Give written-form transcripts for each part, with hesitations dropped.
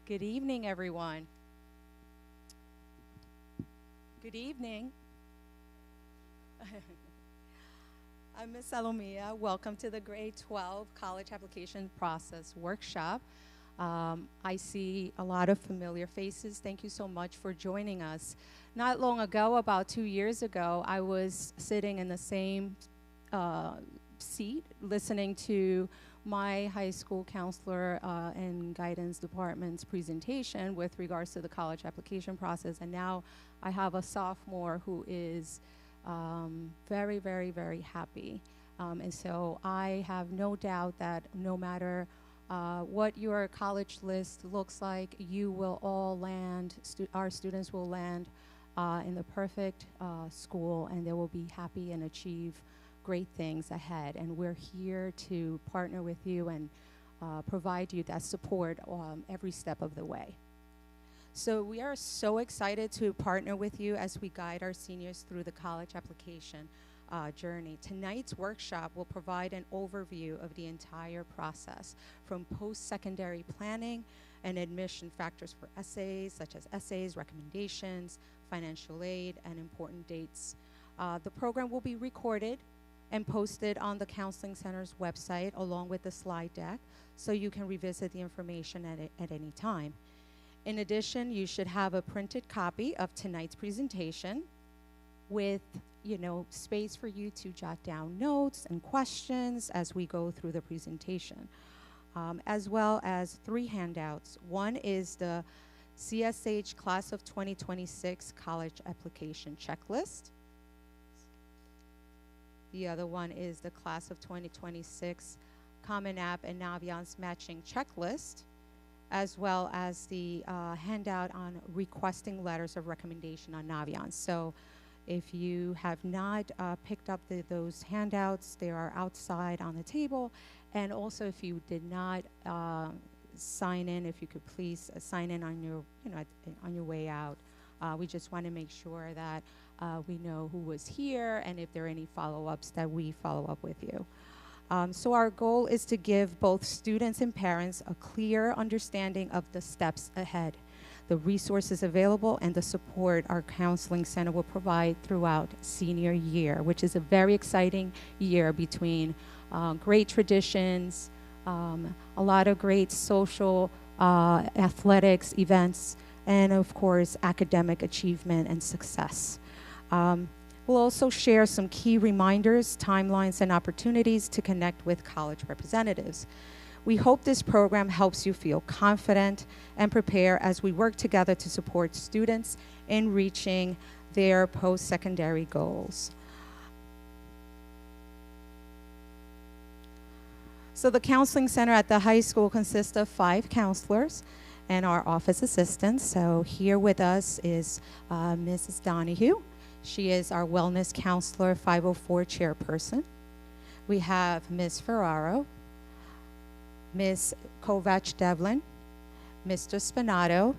Good evening, everyone. Good evening. I'm Ms. Salomia. Welcome to the Grade 12 College Application Process Workshop. I see a lot of familiar faces. Thank you so much for joining us. Not long ago, about 2 years ago, I was sitting in the same seat listening to my high school counselor and guidance department's presentation with regards to the college application process. And now I have a sophomore who is very, very, very happy. And so I have no doubt that no matter what your college list looks like, you will all land, our students will land in the perfect school, and they will be happy and achieve great things ahead. And we're here to partner with you and provide you that support every step of the way. So we are so excited to partner with you as we guide our seniors through the college application journey. Tonight's workshop will provide an overview of the entire process, from post-secondary planning and admission factors for essays, such as essays, recommendations, financial aid, and important dates. The program will be recorded and posted on the Counseling Center's website along with the slide deck, so you can revisit the information at any time. In addition, you should have a printed copy of tonight's presentation with, space for you to jot down notes and questions as we go through the presentation, as well as 3 handouts. One is the CSH Class of 2026 College Application Checklist. The other one is the Class of 2026 Common App and Naviance Matching Checklist, as well as the handout on requesting letters of recommendation on Naviance. So if you have not picked up those handouts, they are outside on the table. And also, if you did not sign in, if you could please sign in on your, on your way out. We just want to make sure that we know who was here, and if there are any follow-ups, that we follow up with you. So our goal is to give both students and parents a clear understanding of the steps ahead, the resources available, and the support our counseling center will provide throughout senior year, which is a very exciting year between great traditions, a lot of great social athletics events, and of course, academic achievement and success. We'll also share some key reminders, timelines, and opportunities to connect with college representatives. We hope this program helps you feel confident and prepare as we work together to support students in reaching their post-secondary goals. So the Counseling Center at the high school consists of 5 counselors and our office assistants. So here with us is Mrs. Donahue. She is our Wellness Counselor 504 chairperson. We have Ms. Ferraro, Ms. Kovach-Devlin, Mr. Spinato,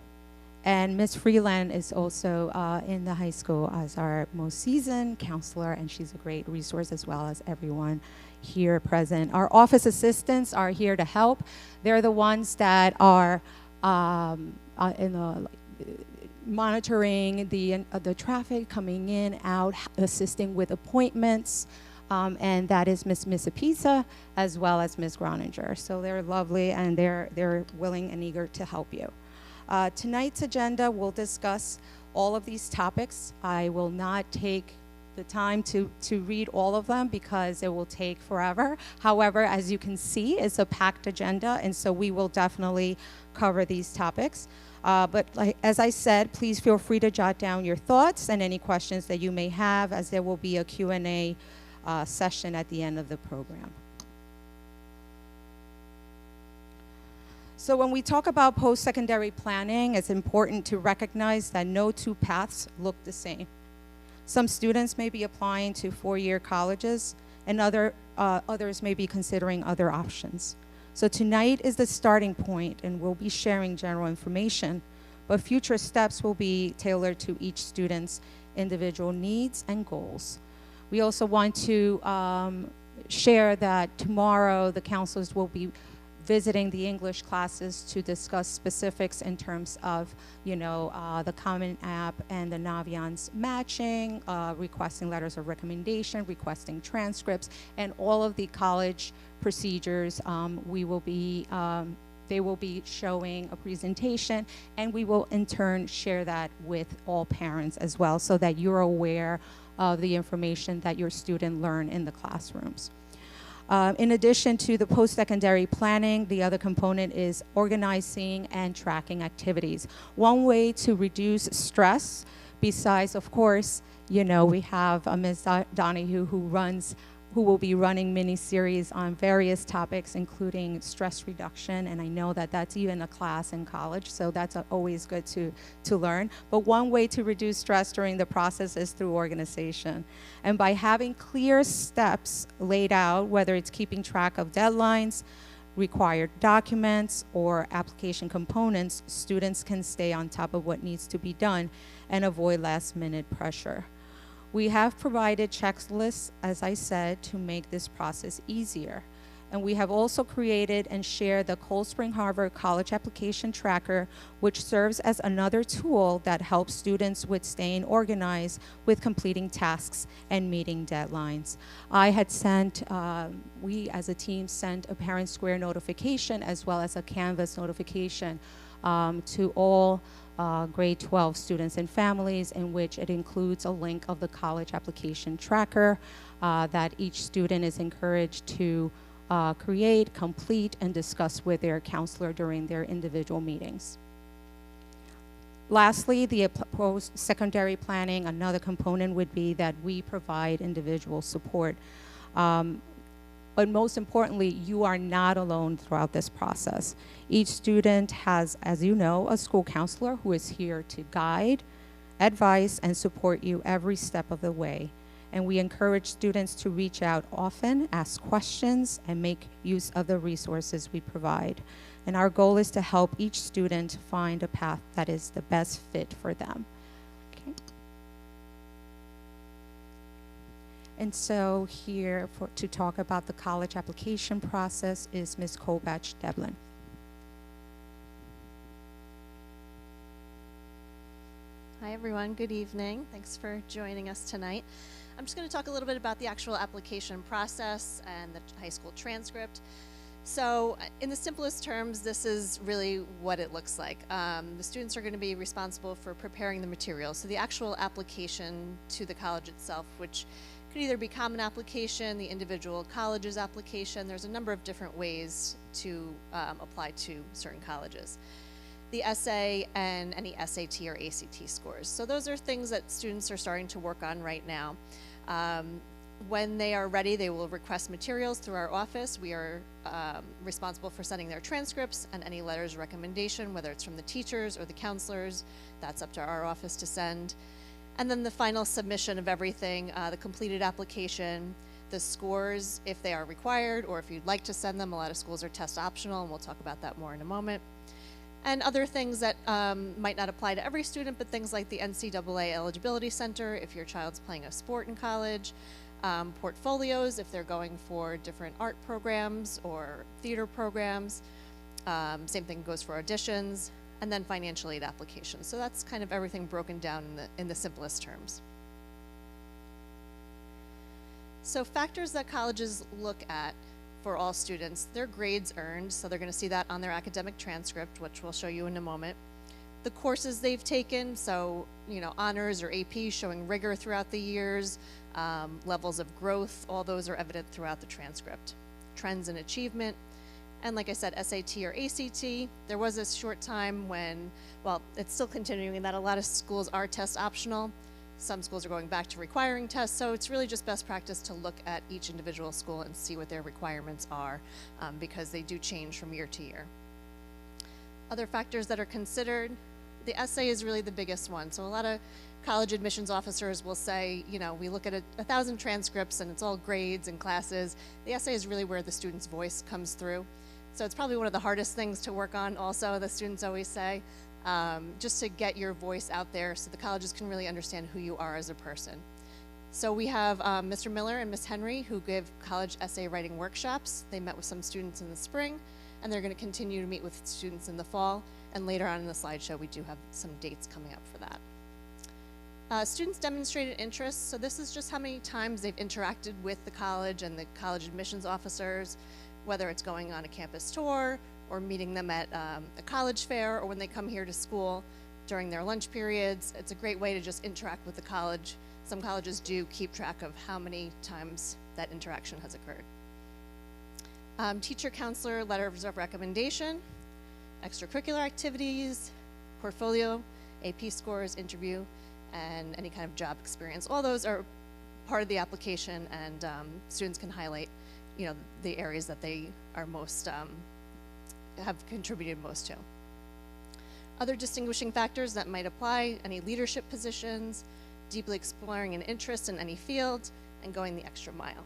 and Ms. Freeland is also in the high school as our most seasoned counselor, and she's a great resource, as well as everyone here present. Our office assistants are here to help. They're the ones that are in the monitoring the traffic coming in, out, assisting with appointments, and that is Ms. Misapisa as well as Ms. Groninger. So they're lovely, and they're willing and eager to help you. Tonight's agenda will discuss all of these topics. I will not take the time to read all of them because it will take forever. However, as you can see, it's a packed agenda, and so we will definitely cover these topics. But as I said, please feel free to jot down your thoughts and any questions that you may have, as there will be a Q&A session at the end of the program. So when we talk about post-secondary planning, it's important to recognize that no 2 paths look the same. Some students may be applying to 4-year colleges, and others may be considering other options. So tonight is the starting point, and we'll be sharing general information, but future steps will be tailored to each student's individual needs and goals. We also want to share that tomorrow the counselors will be visiting the English classes to discuss specifics in terms of, the Common App and the Naviance matching, requesting letters of recommendation, requesting transcripts, and all of the college procedures. They will be showing a presentation, and we will in turn share that with all parents as well, so that you're aware of the information that your student learn in the classrooms. In addition to the post-secondary planning, the other component is organizing and tracking activities. One way to reduce stress, besides, of course, we have Ms. Donahue who will be running mini-series on various topics, including stress reduction, and I know that that's even a class in college, so that's always good to learn. But one way to reduce stress during the process is through organization. And by having clear steps laid out, whether it's keeping track of deadlines, required documents, or application components, students can stay on top of what needs to be done and avoid last-minute pressure. We have provided checklists, as I said, to make this process easier. And we have also created and shared the Cold Spring Harbor College Application Tracker, which serves as another tool that helps students with staying organized with completing tasks and meeting deadlines. I had sent, we as a team sent a Parent Square notification as well as a Canvas notification to all grade 12 students and families, in which it includes a link of the college application tracker that each student is encouraged to create, complete, and discuss with their counselor during their individual meetings. Lastly, the post-secondary planning, another component would be that we provide individual support. But most importantly, you are not alone throughout this process. Each student has, as you know, a school counselor who is here to guide, advise, and support you every step of the way. And we encourage students to reach out often, ask questions, and make use of the resources we provide. And our goal is to help each student find a path that is the best fit for them. Okay. And so here to talk about the college application process is Ms. Kobach-Devlin. Hi everyone, good evening. Thanks for joining us tonight. I'm just going to talk a little bit about the actual application process and the high school transcript. So in the simplest terms, this is really what it looks like. The students are going to be responsible for preparing the materials. So the actual application to the college itself, which could either be common application, the individual college's application. There's a number of different ways to apply to certain colleges. The essay and any SAT or ACT scores. So those are things that students are starting to work on right now. When they are ready, they will request materials through our office. We are responsible for sending their transcripts and any letters of recommendation, whether it's from the teachers or the counselors. That's up to our office to send. And then the final submission of everything, the completed application, the scores, if they are required, or if you'd like to send them. A lot of schools are test optional, and we'll talk about that more in a moment. And other things that might not apply to every student, but things like the NCAA Eligibility Center, if your child's playing a sport in college, portfolios, if they're going for different art programs or theater programs. Same thing goes for auditions, and then financial aid applications. So that's kind of everything broken down in the simplest terms. So factors that colleges look at for all students, their grades earned, so they're going to see that on their academic transcript, which we'll show you in a moment. The courses they've taken, so honors or AP showing rigor throughout the years, levels of growth, all those are evident throughout the transcript. Trends in achievement, and like I said, SAT or ACT. There was a short time when, well, it's still continuing, in that a lot of schools are test optional. Some schools are going back to requiring tests, so it's really just best practice to look at each individual school and see what their requirements are, because they do change from year to year. Other factors that are considered, the essay is really the biggest one. So a lot of college admissions officers will say, we look at 1,000 transcripts and it's all grades and classes. The essay is really where the student's voice comes through. So it's probably one of the hardest things to work on also, the students always say, just to get your voice out there so the colleges can really understand who you are as a person. So we have Mr. Miller and Ms. Henry, who give college essay writing workshops. They met with some students in the spring, and they're going to continue to meet with students in the fall. And later on in the slideshow, we do have some dates coming up for that. Students demonstrated interest, so this is just how many times they've interacted with the college and the college admissions officers, whether it's going on a campus tour or meeting them at a college fair or when they come here to school during their lunch periods. It's a great way to just interact with the college. Some colleges do keep track of how many times that interaction has occurred. Teacher, counselor, letters of recommendation, extracurricular activities, portfolio, AP scores, interview, and any kind of job experience. All those are part of the application, and students can highlight, the areas that they are most, have contributed most to. Other distinguishing factors that might apply: any leadership positions, deeply exploring an interest in any field, and going the extra mile.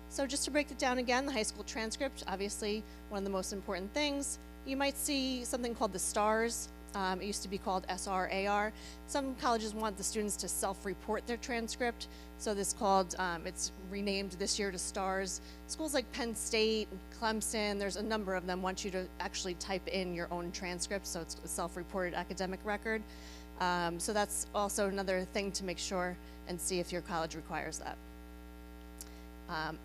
So just to break it down again, the high school transcript, obviously one of the most important things. You might see something called the STARS. It used to be called SRAR. Some colleges want the students to self-report their transcript, so this called, it's renamed this year to STARS. Schools like Penn State, Clemson, there's a number of them want you to actually type in your own transcript, so it's a self-reported academic record. So that's also another thing to make sure and see if your college requires that.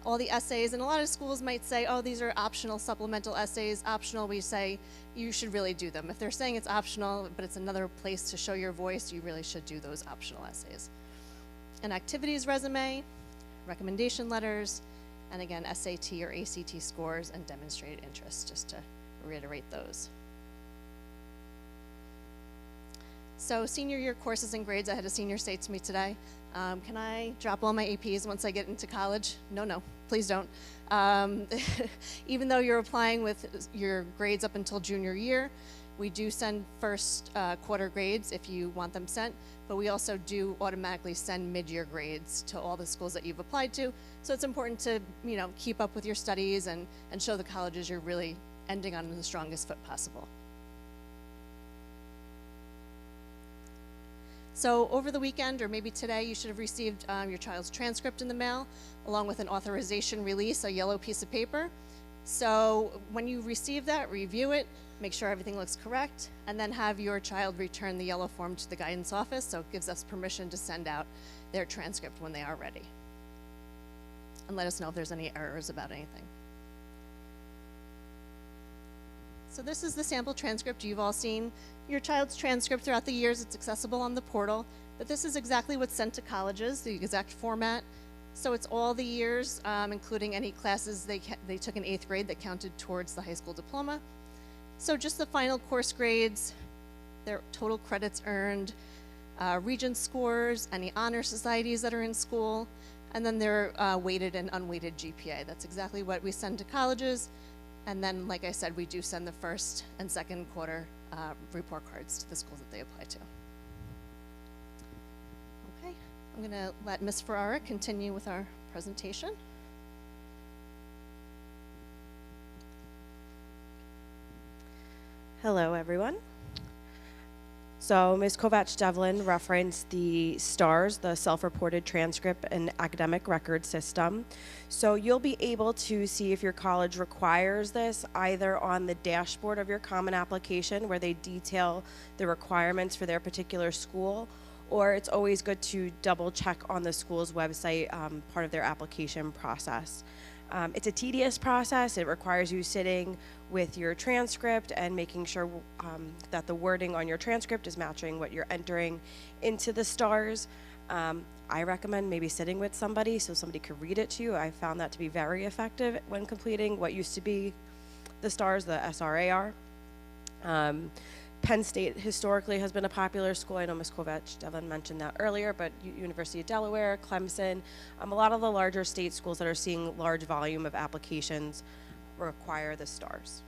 All the essays, and a lot of schools might say, oh, these are optional supplemental essays. Optional, we say you should really do them. If they're saying it's optional, but it's another place to show your voice, you really should do those optional essays. An activities resume, recommendation letters, and again, SAT or ACT scores and demonstrated interest, just to reiterate those. So senior year courses and grades, I had a senior say to me today, can I drop all my APs once I get into college? No, please don't. Even though you're applying with your grades up until junior year, we do send first quarter grades if you want them sent, but we also do automatically send mid-year grades to all the schools that you've applied to. So it's important to keep up with your studies and show the colleges you're really ending on the strongest foot possible. So over the weekend, or maybe today, you should have received your child's transcript in the mail, along with an authorization release, a yellow piece of paper. So when you receive that, review it, make sure everything looks correct, and then have your child return the yellow form to the guidance office, so it gives us permission to send out their transcript when they are ready. And let us know if there's any errors about anything. So this is the sample transcript. You've all seen your child's transcript throughout the years. It's accessible on the portal, but this is exactly what's sent to colleges, the exact format. So it's all the years, including any classes they took in 8th grade that counted towards the high school diploma. So just the final course grades, their total credits earned, Regents scores, any honor societies that are in school, and then their weighted and unweighted GPA. That's exactly what we send to colleges. And then, like I said, we do send the first and second quarter report cards to the schools that they apply to. Okay, I'm gonna let Ms. Ferrara continue with our presentation. Hello, everyone. So Ms. Kovach-Devlin referenced the STARS, the Self-Reported Transcript and Academic Record System. So you'll be able to see if your college requires this either on the dashboard of your Common Application, where they detail the requirements for their particular school, or it's always good to double check on the school's website, part of their application process. It's a tedious process. It requires you sitting with your transcript and making sure that the wording on your transcript is matching what you're entering into the STARS. I recommend maybe sitting with somebody so somebody could read it to you. I found that to be very effective when completing what used to be the STARS, the SRAR. Penn State historically has been a popular school. I know Ms. Kovach-Devlin mentioned that earlier, but University of Delaware, Clemson, a lot of the larger state schools that are seeing large volume of applications require the STARS.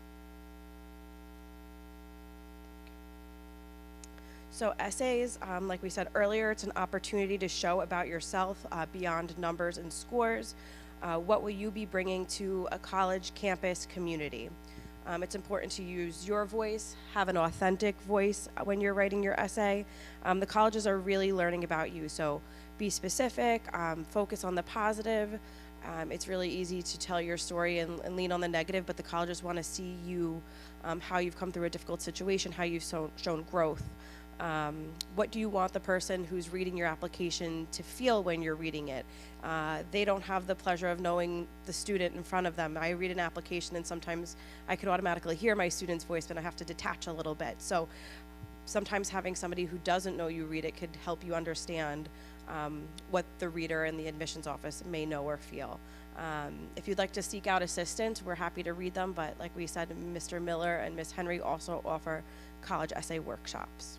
So essays, like we said earlier, it's an opportunity to show about yourself beyond numbers and scores. What will you be bringing to a college campus community? It's important to use your voice, have an authentic voice when you're writing your essay. The colleges are really learning about you, so be specific, focus on the positive. It's really easy to tell your story and lean on the negative, but the colleges want to see you, how you've come through a difficult situation, how you've shown growth. What do you want the person who's reading your application to feel when you're reading it? They don't have the pleasure of knowing the student in front of them. I read an application and sometimes I could automatically hear my student's voice, but I have to detach a little bit. So sometimes having somebody who doesn't know you read it could help you understand what the reader in the admissions office may know or feel. If you'd like to seek out assistance, we're happy to read them, but like we said, Mr. Miller and Ms. Henry also offer college essay workshops.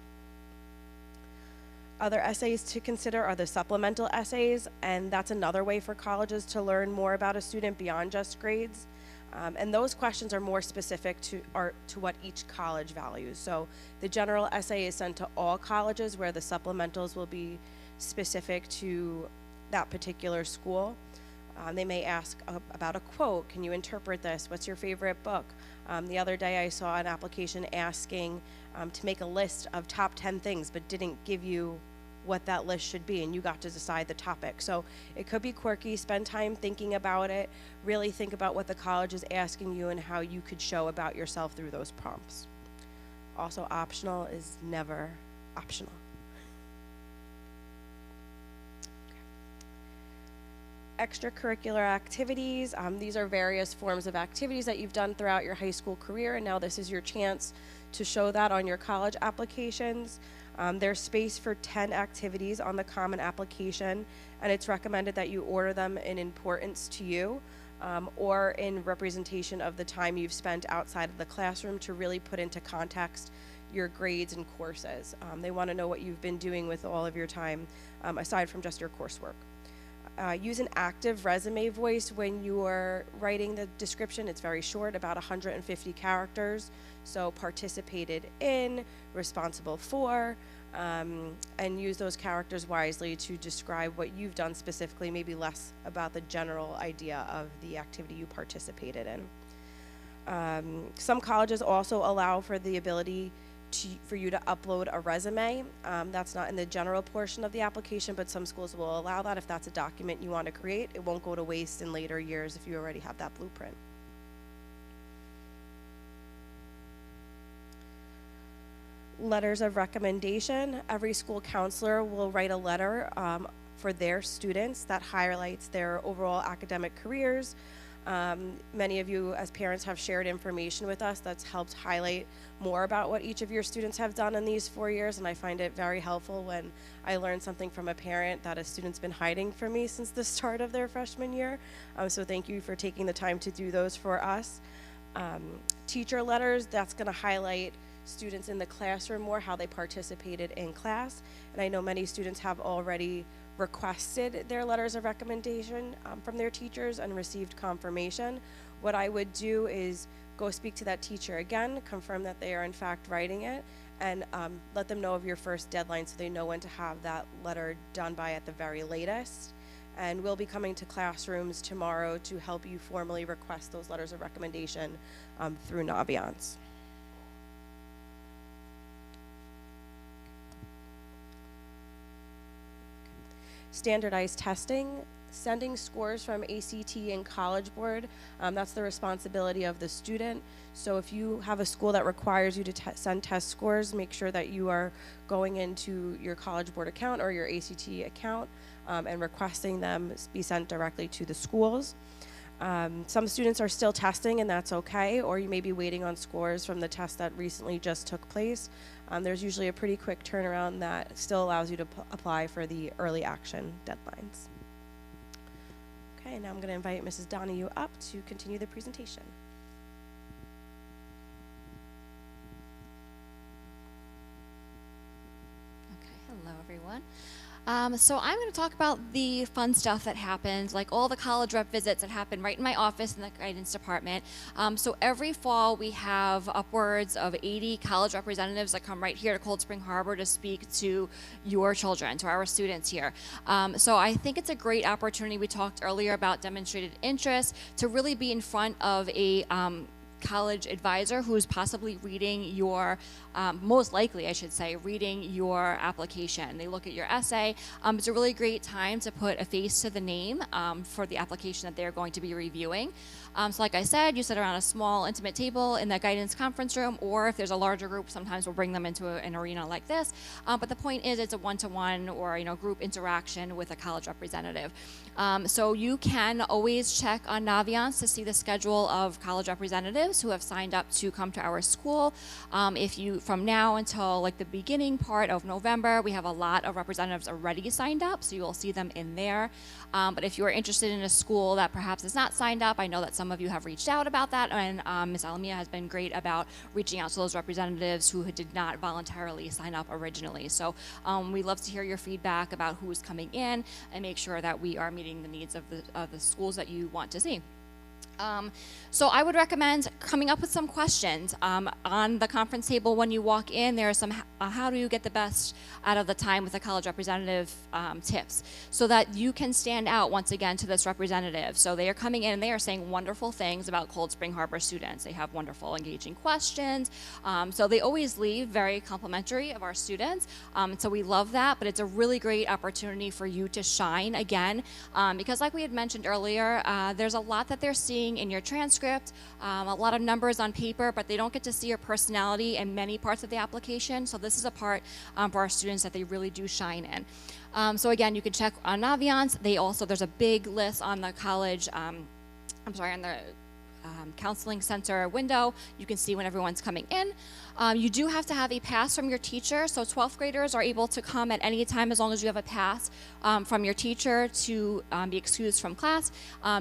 Other essays to consider are the supplemental essays, and that's another way for colleges to learn more about a student beyond just grades. And those questions are more specific to what each college values. So the general essay is sent to all colleges, where the supplementals will be specific to that particular school. They may ask about a quote. Can you interpret this? What's your favorite book? The other day I saw an application asking to make a list of top 10 things, but didn't give you what that list should be, and you got to decide the topic. So it could be quirky. Spend time thinking about it. Really think about what the college is asking you and how you could show about yourself through those prompts. Also, optional is never optional. Extracurricular activities. These are various forms of activities that you've done throughout your high school career, and now this is your chance to show that on your college applications. There's space for 10 activities on the common application, and it's recommended that you order them in importance to you or in representation of the time you've spent outside of the classroom to really put into context your grades and courses. They want to know what you've been doing with all of your time aside from just your coursework. Use an active resume voice when you are writing the description. It's very short, about 150 characters. So participated in, responsible for, and use those characters wisely to describe what you've done specifically, maybe less about the general idea of the activity you participated in. Some colleges also allow for the ability for you to upload a resume. That's not in the general portion of the application, but some schools will allow that if that's a document you want to create. It won't go to waste in later years if you already have that blueprint. Letters of recommendation. Every school counselor will write a letter for their students that highlights their overall academic careers. Many of you as parents have shared information with us that's helped highlight more about what each of your students have done in these 4 years, and I find it very helpful when I learn something from a parent that a student's been hiding from me since the start of their freshman year. So thank you for taking the time to do those for us. Teacher letters, that's going to highlight students in the classroom more, how they participated in class, and I know many students have already requested their letters of recommendation from their teachers and received confirmation. What I would do is go speak to that teacher again, confirm that they are in fact writing it, and let them know of your first deadline so they know when to have that letter done by at the very latest. And we'll be coming to classrooms tomorrow to help you formally request those letters of recommendation through Naviance. Standardized testing, sending scores from ACT and College Board, that's the responsibility of the student. So if you have a school that requires you to send test scores, make sure that you are going into your College Board account or your ACT account and requesting them be sent directly to the schools. Some students are still testing, and that's okay, or you may be waiting on scores from the test that recently just took place. There's usually a pretty quick turnaround that still allows you to apply for the early action deadlines. Okay, now I'm going to invite Mrs. Donahue up to continue the presentation. Okay, hello everyone. So I'm going to talk about the fun stuff that happens, like all the college rep visits that happen right in my office in the guidance department. So every fall we have upwards of 80 college representatives that come right here to Cold Spring Harbor to speak to your children, to our students here. So I think it's a great opportunity. We talked earlier about demonstrated interest to really be in front of a college advisor who's possibly reading your, most likely I should say, reading your application. They look at your essay. It's a really great time to put a face to the name for the application that they're going to be reviewing. So like I said, you sit around a small intimate table in the guidance conference room, or if there's a larger group, sometimes we'll bring them into an arena like this. But the point is it's a one-to-one or group interaction with a college representative. So you can always check on Naviance to see the schedule of college representatives who have signed up to come to our school. If you, from now until like the beginning part of November, we have a lot of representatives already signed up, so you will see them in there. But if you are interested in a school that perhaps is not signed up, I know that some of you have reached out about that, and Ms. Alamia has been great about reaching out to those representatives who did not voluntarily sign up originally. So we love to hear your feedback about who's coming in and make sure that we are meeting the needs of the schools that you want to see. So I would recommend coming up with some questions. On the conference table when you walk in, there are some how do you get the best out of the time with a college representative tips, so that you can stand out once again to this representative. So they are coming in and they are saying wonderful things about Cold Spring Harbor students. They have wonderful, engaging questions. So they always leave very complimentary of our students. So we love that, but it's a really great opportunity for you to shine again, because like we had mentioned earlier, there's a lot that they're seeing in your transcript, a lot of numbers on paper, but they don't get to see your personality in many parts of the application. So this is a part for our students that they really do shine in. So again, you can check on Naviance. There's a big list on the college, on the counseling center window. You can see when everyone's coming in. You do have to have a pass from your teacher, so 12th graders are able to come at any time as long as you have a pass from your teacher to be excused from class.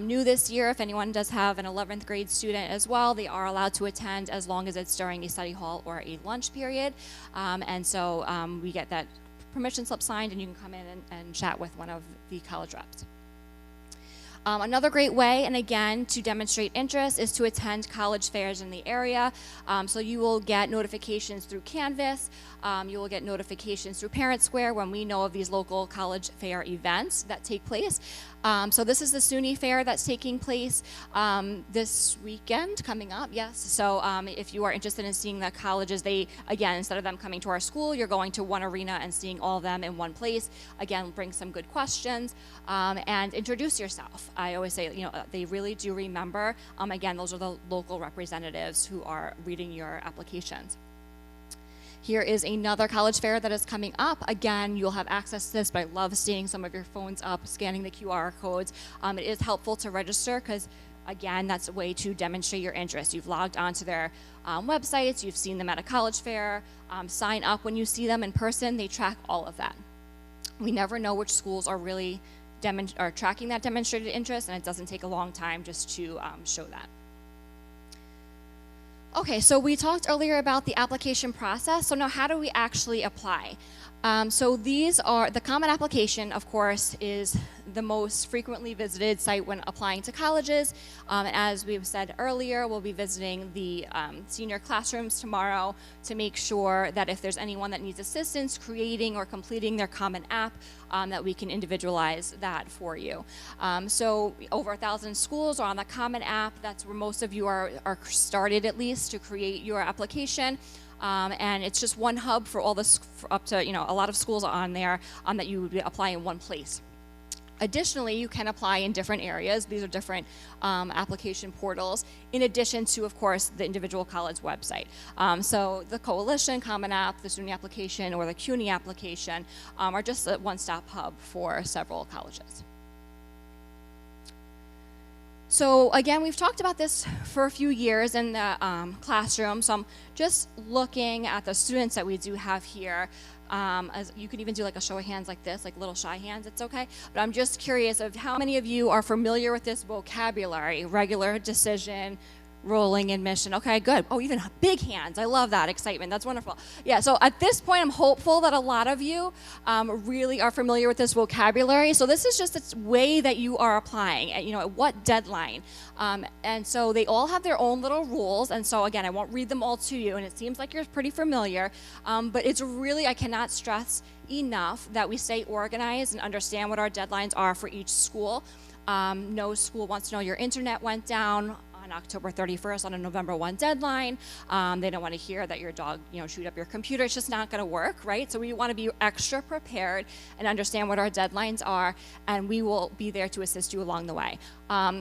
New this year, if anyone does have an 11th grade student as well, they are allowed to attend as long as it's during a study hall or a lunch period. And so we get that permission slip signed, and you can come in and chat with one of the college reps. Another great way, and again, to demonstrate interest, is to attend college fairs in the area. So you will get notifications through Canvas. You will get notifications through Parent Square when we know of these local college fair events that take place. So this is the SUNY Fair that's taking place this weekend coming up, yes. So if you are interested in seeing the colleges, instead of them coming to our school, you're going to one arena and seeing all of them in one place. Again, bring some good questions and introduce yourself. I always say, they really do remember. Again, those are the local representatives who are reading your applications. Here is another college fair that is coming up. Again, you'll have access to this, but I love seeing some of your phones up, scanning the QR codes. It is helpful to register because, again, that's a way to demonstrate your interest. You've logged onto their websites, you've seen them at a college fair. Sign up when you see them in person. They track all of that. We never know which schools are really tracking that demonstrated interest, and it doesn't take a long time just to show that. Okay, so we talked earlier about the application process. So now how do we actually apply? So these are, the Common Application, of course, is the most frequently visited site when applying to colleges. And as we've said earlier, we'll be visiting the senior classrooms tomorrow to make sure that if there's anyone that needs assistance creating or completing their Common App, that we can individualize that for you. So over 1,000 schools are on the Common App. That's where most of you are started, at least, to create your application. And it's just one hub for all this, up to a lot of schools on there that you would apply in one place. Additionally, you can apply in different areas. These are different application portals, in addition to, of course, the individual college website. So the Coalition, Common App, the SUNY application, or the CUNY application are just a one-stop hub for several colleges. So again, we've talked about this for a few years in the classroom. So I'm just looking at the students that we do have here. As you can even do like a show of hands like this, like little shy hands, it's okay. But I'm just curious of how many of you are familiar with this vocabulary: regular, decision, rolling, admission. Okay, good. Oh, even big hands. I love that excitement. That's wonderful. Yeah, so at this point, I'm hopeful that a lot of you really are familiar with this vocabulary. So this is just a way that you are applying, at what deadline. And so they all have their own little rules. And so again, I won't read them all to you, and it seems like you're pretty familiar. But it's really, I cannot stress enough that we stay organized and understand what our deadlines are for each school. No school wants to know your internet went down on October 31st on a November 1 deadline. They don't want to hear that your dog, chewed up your computer. It's just not going to work, right? So we want to be extra prepared and understand what our deadlines are, and we will be there to assist you along the way.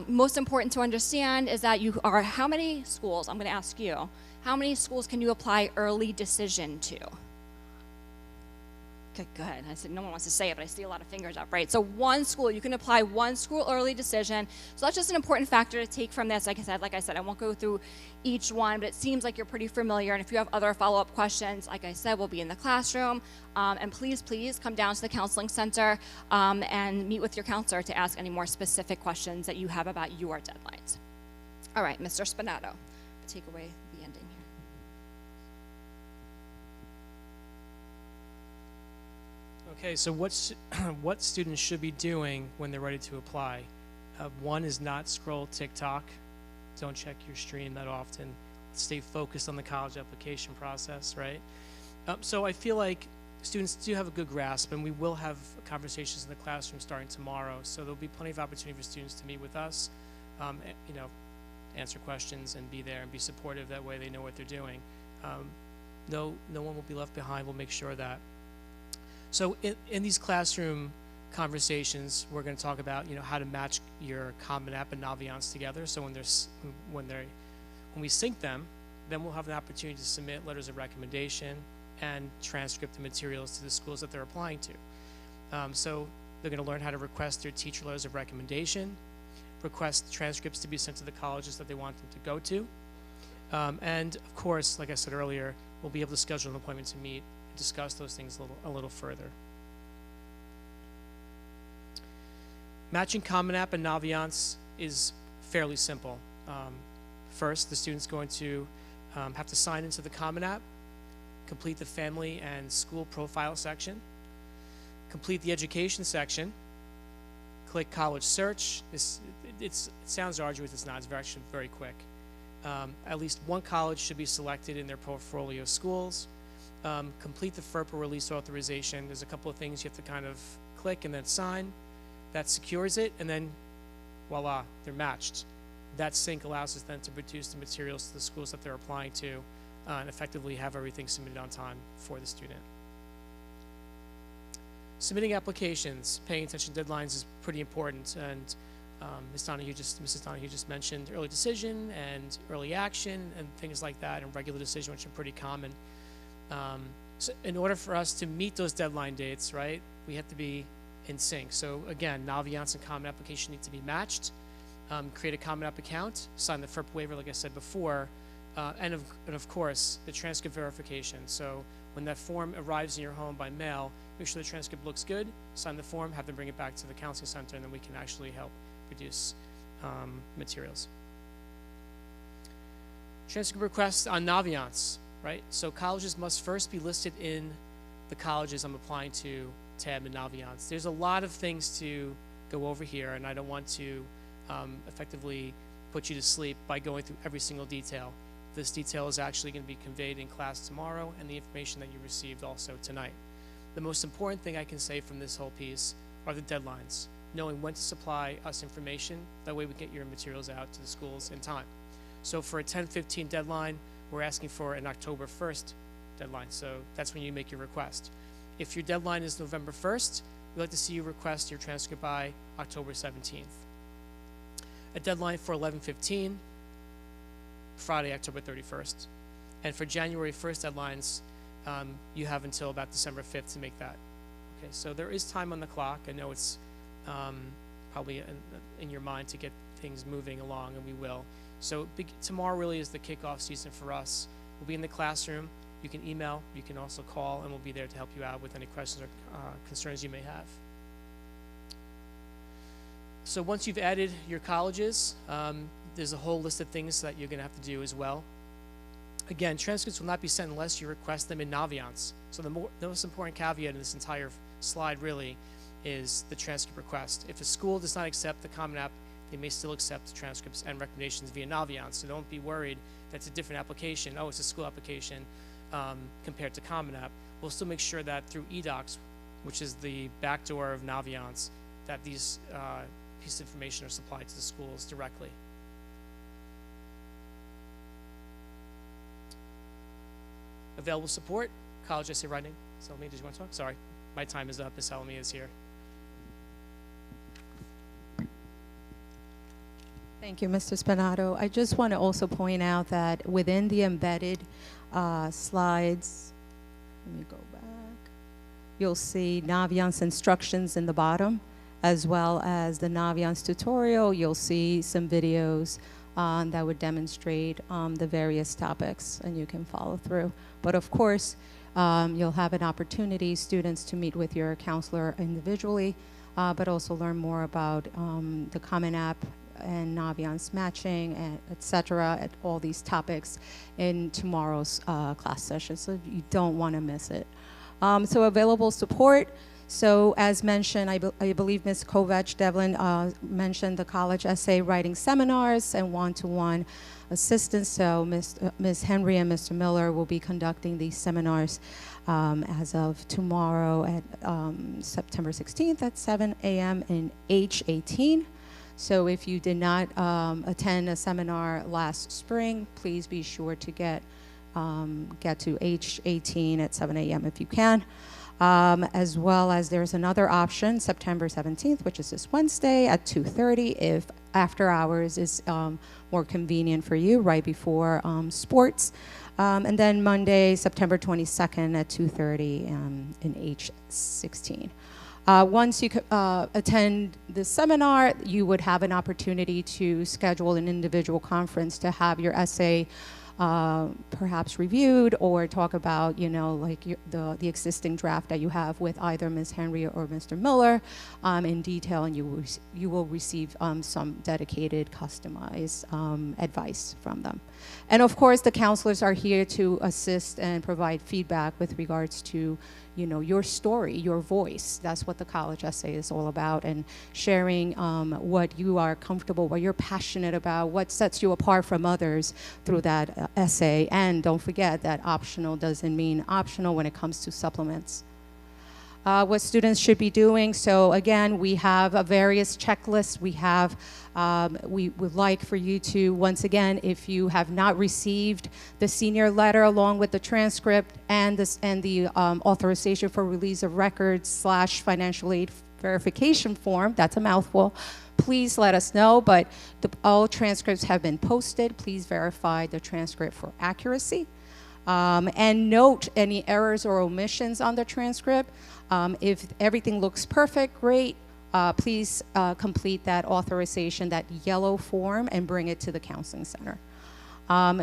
Most important to understand is that how many schools, I'm going to ask you, how many schools can you apply early decision to? Okay, good. I said no one wants to say it, but I see a lot of fingers up, right? So one school, you can apply one school early decision. So that's just an important factor to take from this. Like I said, I won't go through each one, but it seems like you're pretty familiar. And if you have other follow-up questions, like I said, we'll be in the classroom. And please come down to the counseling center and meet with your counselor to ask any more specific questions that you have about your deadlines. All right, Mr. Spinato, take away the ending here. Okay, so what students should be doing when they're ready to apply? One is not scroll TikTok. Don't check your stream that often. Stay focused on the college application process, right? So I feel like students do have a good grasp, and we will have conversations in the classroom starting tomorrow. So there'll be plenty of opportunity for students to meet with us, answer questions and be there and be supportive. That way they know what they're doing. No one will be left behind. We'll make sure that. So in these classroom conversations, we're going to talk about how to match your Common App and Naviance together. So when we sync them, then we'll have an opportunity to submit letters of recommendation and transcript the materials to the schools that they're applying to. So they're going to learn how to request their teacher letters of recommendation, request transcripts to be sent to the colleges that they want them to go to, and of course, like I said earlier, we'll be able to schedule an appointment to meet. Discuss those things a little further. Matching Common App and Naviance is fairly simple. First, the student's going to have to sign into the Common App, complete the family and school profile section, complete the education section, click college search. It sounds arduous, it's not, it's actually very quick. At least one college should be selected in their portfolio of schools. Complete the FERPA release authorization. There's a couple of things you have to kind of click and then sign. That secures it, and then voila, they're matched. That sync allows us then to produce the materials to the schools that they're applying to and effectively have everything submitted on time for the student. Submitting applications, paying attention to deadlines is pretty important, and Mrs. Donahue just mentioned early decision and early action and things like that, and regular decision, which are pretty common. So in order for us to meet those deadline dates, right, we have to be in sync. So again, Naviance and Common Application need to be matched. Create a Common App account, sign the FERP waiver, like I said before, and of course, the transcript verification. So when that form arrives in your home by mail, make sure the transcript looks good, sign the form, have them bring it back to the counseling center, and then we can actually help produce materials. Transcript requests on Naviance. Right? So colleges must first be listed in the colleges I'm applying to tab in Naviance. There's a lot of things to go over here, and I don't want to effectively put you to sleep by going through every single detail. This detail is actually going to be conveyed in class tomorrow, and the information that you received also tonight. The most important thing I can say from this whole piece are the deadlines, knowing when to supply us information. That way we get your materials out to the schools in time. So for a 10/15 deadline, we're asking for an October 1st deadline, so that's when you make your request. If your deadline is November 1st, we'd like to see you request your transcript by October 17th. A deadline for 11/15, Friday, October 31st. And for January 1st deadlines, you have until about December 5th to make that. Okay, so there is time on the clock. I know it's probably in your mind to get things moving along, and we will. So tomorrow really is the kickoff season for us. We'll be in the classroom. You can email, you can also call, and we'll be there to help you out with any questions or concerns you may have. So once you've added your colleges, there's a whole list of things that you're going to have to do as well. Again, transcripts will not be sent unless you request them in Naviance. So the most important caveat in this entire slide really is the transcript request. If a school does not accept the Common App, they may still accept transcripts and recommendations via Naviance. So don't be worried that's a different application. Oh, it's a school application compared to Common App. We'll still make sure that through eDocs, which is the backdoor of Naviance, that these pieces of information are supplied to the schools directly. available support, college essay writing. Salome, did you want to talk? Sorry, my time is up as Salome is here. Thank you, Mr. Spinato. I just want to also point out that within the embedded slides, let me go back, you'll see Naviance instructions in the bottom, as well as the Naviance tutorial. You'll see some videos that would demonstrate the various topics, and you can follow through. But of course, you'll have an opportunity, students, to meet with your counselor individually, but also learn more about the Common App and Naviance matching, and et cetera, at all these topics in tomorrow's class session, so you don't want to miss it. So available support. So as mentioned, I believe Ms. Kovach-Devlin mentioned the college essay writing seminars and one-to-one assistance. So Ms. Henry and Mr. Miller will be conducting these seminars as of tomorrow at September 16th at 7 a.m. in H18. So if you did not attend a seminar last spring, please be sure to get to H18 at 7 a.m. if you can. As well as there's another option, September 17th, which is this Wednesday at 2:30, if after hours is more convenient for you, right before sports. And then Monday, September 22nd at 2:30 in H16. Once you attend the seminar, you would have an opportunity to schedule an individual conference to have your essay perhaps reviewed, or talk about, like the existing draft that you have with either Ms. Henry or Mr. Miller in detail, and you will receive some dedicated, customized advice from them. And of course, the counselors are here to assist and provide feedback with regards to your story, your voice. That's what the college essay is all about, and sharing what you are comfortable, what you're passionate about, what sets you apart from others through that essay. And don't forget that optional doesn't mean optional when it comes to supplements. What students should be doing. So again, we have a various checklists. We would like for you to, once again, if you have not received the senior letter along with the transcript and the authorization for release of records / financial aid verification form, that's a mouthful, please let us know. But all transcripts have been posted. Please verify the transcript for accuracy. And note any errors or omissions on the transcript. If everything looks perfect, great. Please complete that authorization, that yellow form, and bring it to the counseling center.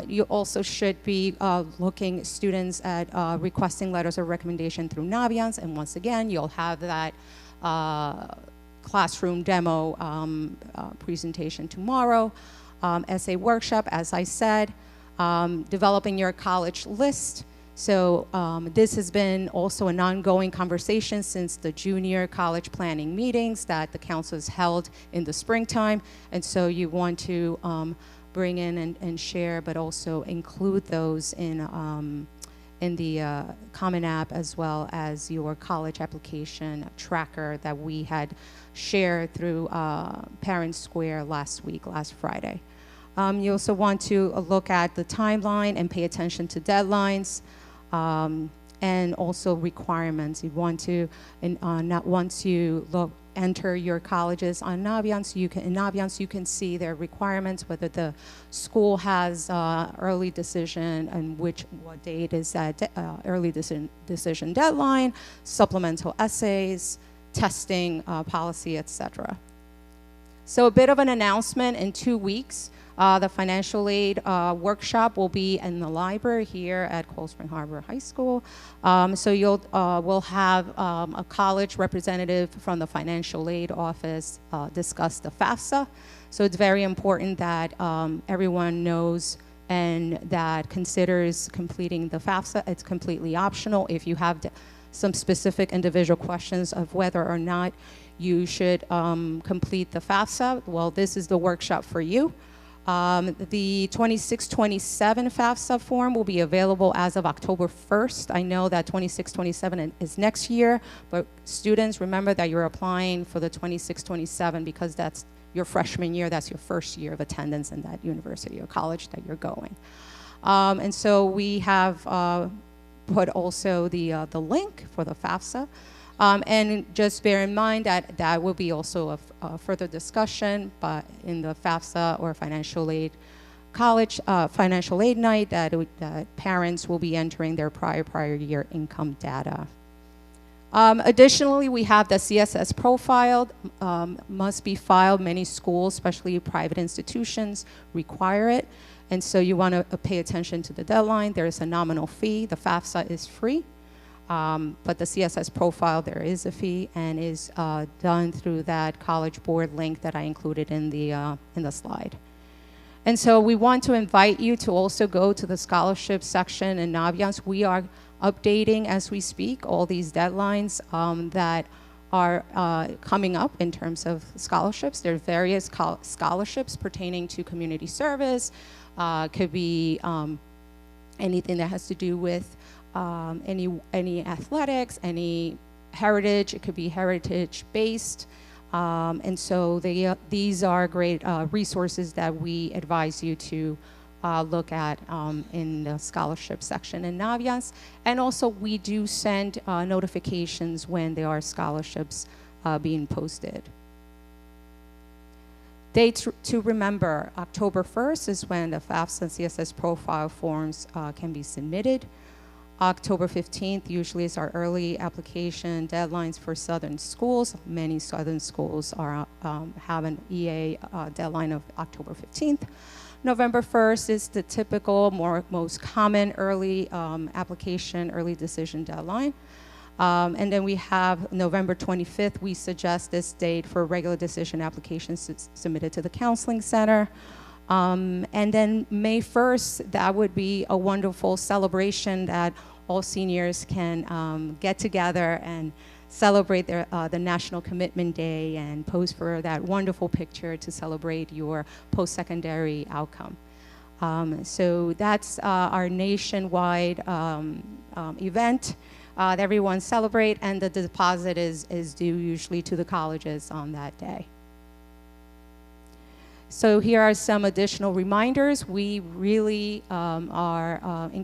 You also should be looking, students, at requesting letters of recommendation through Naviance. And once again, you'll have that classroom demo presentation tomorrow. Essay workshop, as I said. Developing your college list. So this has been also an ongoing conversation since the junior college planning meetings that the council has held in the springtime. And so you want to bring in and share, but also include those in the Common App, as well as your college application tracker that we had shared through Parent Square last Friday. You also want to look at the timeline and pay attention to deadlines, and also requirements. You want to, once you enter your colleges on Naviance, you can see their requirements, whether the school has early decision and what date is that early decision deadline, supplemental essays, testing policy, etc. So a bit of an announcement: in 2 weeks, the financial aid workshop will be in the library here at Cold Spring Harbor High School. So we'll have a college representative from the financial aid office discuss the FAFSA. So it's very important that everyone knows and that considers completing the FAFSA. It's completely optional. If you have some specific individual questions of whether or not you should complete the FAFSA, well, this is the workshop for you. The 2627 FAFSA form will be available as of October 1st. I know that 2627 is next year, but students, remember that you're applying for the 2627 because that's your freshman year, that's your first year of attendance in that university or college that you're going. And so we have put also the link for the FAFSA. And just bear in mind that that will be also a further discussion, but in the FAFSA or financial aid college financial aid night, that parents will be entering their prior year income data. Additionally, we have the CSS profile, must be filed. Many schools, especially private institutions, require it. And so you want to pay attention to the deadline. There is a nominal fee. The FAFSA is free. But the CSS profile, there is a fee, and is done through that College Board link that I included in the slide. And so we want to invite you to also go to the scholarship section in Naviance. We are updating as we speak all these deadlines that are coming up in terms of scholarships. There are various scholarships pertaining to community service, could be anything that has to do with any athletics, any heritage. It could be heritage-based. And so these are great resources that we advise you to look at in the scholarship section in Naviance. And also we do send notifications when there are scholarships being posted. Dates to remember: October 1st is when the FAFSA and CSS profile forms can be submitted. October 15th usually is our early application deadlines for Southern schools. Many Southern schools have an EA deadline of October 15th. November 1st is the typical, most common early application, early decision deadline. And then we have November 25th. We suggest this date for regular decision applications submitted to the counseling center. And then May 1st, that would be a wonderful celebration that all seniors can get together and celebrate the National Commitment Day and pose for that wonderful picture to celebrate your post-secondary outcome. So that's our nationwide event that everyone celebrate, and the deposit is due usually to the colleges on that day. So here are some additional reminders. We really are highly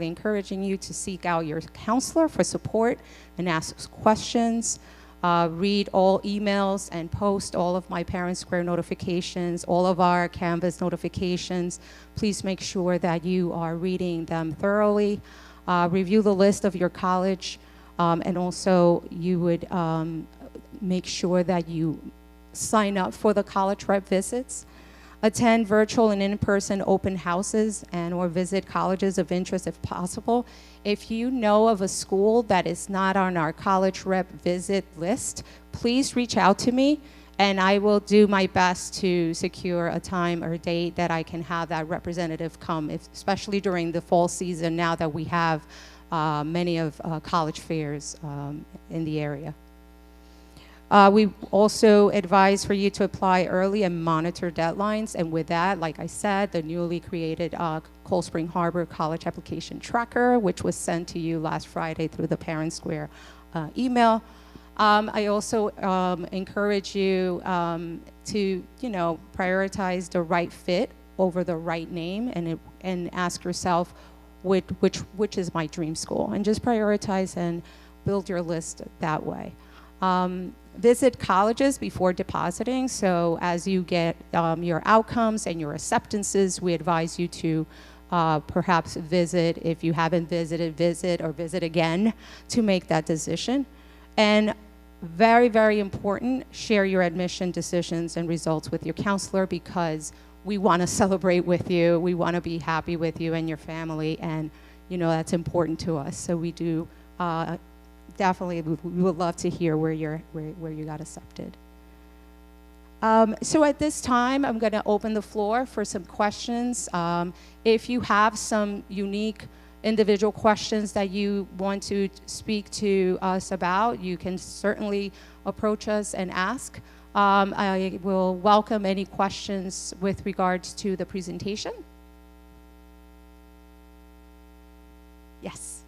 encouraging you to seek out your counselor for support and ask questions. Read all emails and post all of my Parent Square notifications, all of our Canvas notifications. Please make sure that you are reading them thoroughly. Review the list of your college, and also you would make sure that you sign up for the college rep visits. Attend virtual and in-person open houses and or visit colleges of interest if possible. If you know of a school that is not on our college rep visit list, please reach out to me and I will do my best to secure a time or date that I can have that representative come, especially during the fall season now that we have many of college fairs in the area. We also advise for you to apply early and monitor deadlines. And with that, like I said, the newly created Cold Spring Harbor College Application Tracker, which was sent to you last Friday through the Parent Square email. I also encourage you to, prioritize the right fit over the right name, and ask yourself, which is my dream school, and just prioritize and build your list that way. Visit colleges before depositing. So as you get your outcomes and your acceptances, we advise you to perhaps visit. If you haven't visited, visit again to make that decision. And very, very important, share your admission decisions and results with your counselor, because we want to celebrate with you. We want to be happy with you and your family, and that's important to us. So we do definitely, we would love to hear where you got accepted. So at this time, I'm going to open the floor for some questions. If you have some unique individual questions that you want to speak to us about, you can certainly approach us and ask. I will welcome any questions with regards to the presentation. Yes.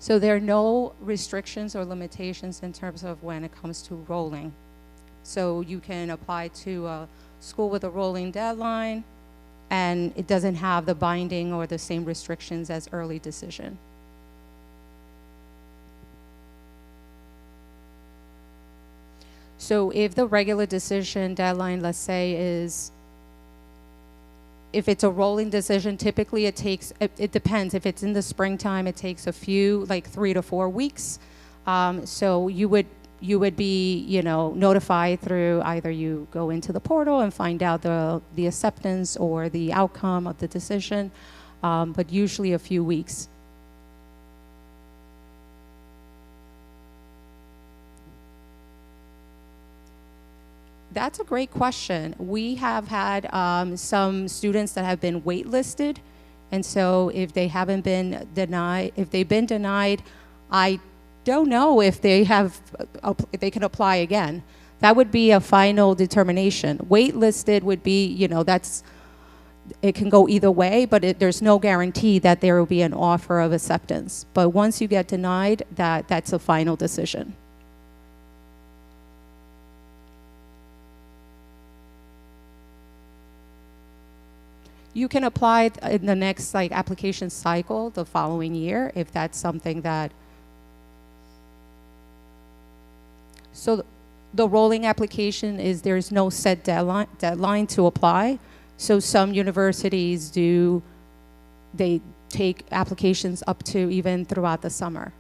So there are no restrictions or limitations in terms of when it comes to rolling. So you can apply to a school with a rolling deadline, and it doesn't have the binding or the same restrictions as early decision. So if the regular decision deadline, let's say, is, if it's a rolling decision, typically it takes, it depends. If it's in the springtime, it takes a few, like 3 to 4 weeks. So you would be, notified through either you go into the portal and find out the acceptance or the outcome of the decision, but usually a few weeks. That's a great question. We have had some students that have been waitlisted, and so if they haven't been denied, if they've been denied, I don't know if they if they can apply again. That would be a final determination. Waitlisted would be, it can go either way, but there's no guarantee that there will be an offer of acceptance. But once you get denied, that's a final decision. You can apply in the next application cycle the following year if that's something that. So the rolling application is there's no set deadline to apply. So some universities they take applications up to even throughout the summer.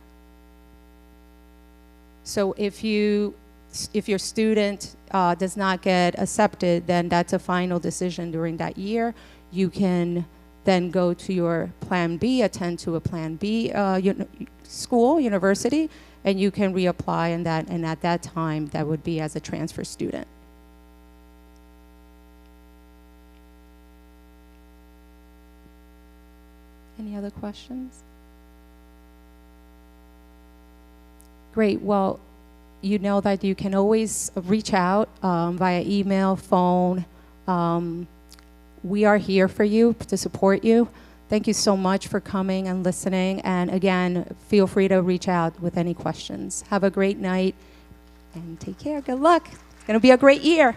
So if your student does not get accepted, then that's a final decision during that year. You can then go to your Plan B, attend to a Plan B school, university, and you can reapply, and at that time, that would be as a transfer student. Any other questions? Great. Well, you know that you can always reach out via email, phone. We are here for you, to support you. Thank you so much for coming and listening. And again, feel free to reach out with any questions. Have a great night and take care. Good luck. It's going to be a great year.